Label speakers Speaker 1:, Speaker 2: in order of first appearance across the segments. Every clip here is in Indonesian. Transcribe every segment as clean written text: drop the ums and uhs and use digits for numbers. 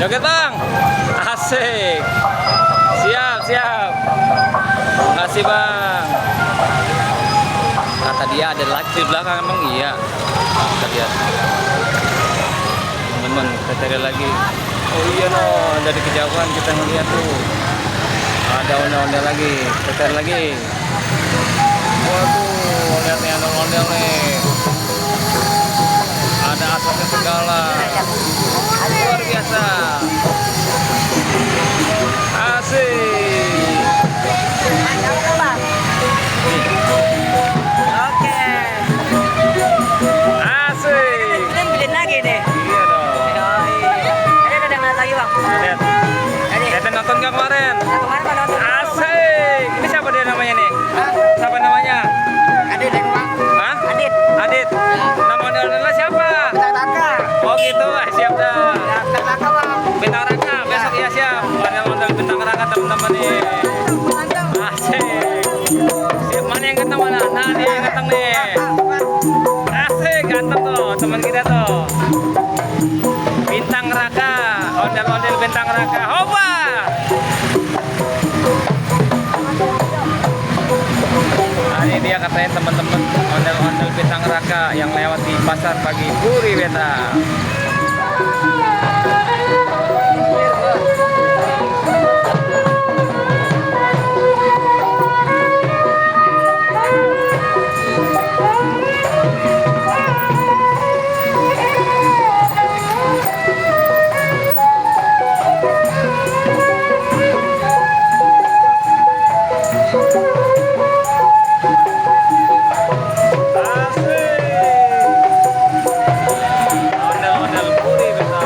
Speaker 1: Joget bang, asik, siap, makasih bang. Kata dia ada lagi di belakang, emang iya. Kata dia, teman-teman kita cari lagi. Oh iya no, dari kejauhan kita ngeliat tuh ada ondel-ondel lagi, kita cari lagi. Waduh, lihat nih ondel-ondel nih, ada asapnya segala. Luar biasa, asik.
Speaker 2: Oke.
Speaker 1: Asik.
Speaker 2: Kita ambilin lagi nih.
Speaker 1: Iya dong.
Speaker 2: Ada ngeliat lagi bang.
Speaker 1: Lihat. Kita nonton nggak kemarin?
Speaker 2: Nah, kemarin kan nonton.
Speaker 1: Asik. Ini siapa dia namanya nih? Siapa namanya?
Speaker 2: Adit yang bang.
Speaker 1: Hah?
Speaker 2: Adit.
Speaker 1: Adit. Nama ondel-ondelnya siapa?
Speaker 2: Bintang Raka.
Speaker 1: Oh gitu, siap dah.
Speaker 2: Bintang Raka bang.
Speaker 1: Bintang Raka, besok ya siap. Ondel-ondel Bintang Raka teman-teman nih. Asik. Siap, mana yang ganteng mana? Nah, ini yang ganteng nih. Asik, ganteng tuh teman kita tuh. Bintang Raka, ondel-ondel Bintang Raka. Hoba. Nah, ini dia katanya teman-teman ondel-ondel Bintang Raka yang lewat di pasar pagi Puri Beta. Ondel-ondel Puri Beta.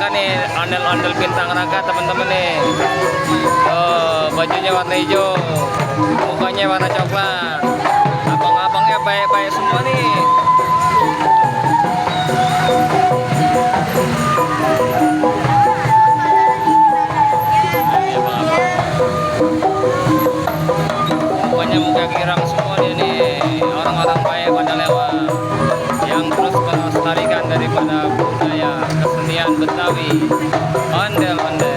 Speaker 1: mereka nih ondel-ondel bintang raga teman-teman nih. Oh, bajunya warna hijau, mukanya warna coklat. Abang-abangnya baik-baik semua nih. Ini abang-abang. Mukanya muka girang semua dia nih. Orang-orang baik pada lewat yang terus melestarikan daripada budaya kesenian Betawi. Ondel-ondel.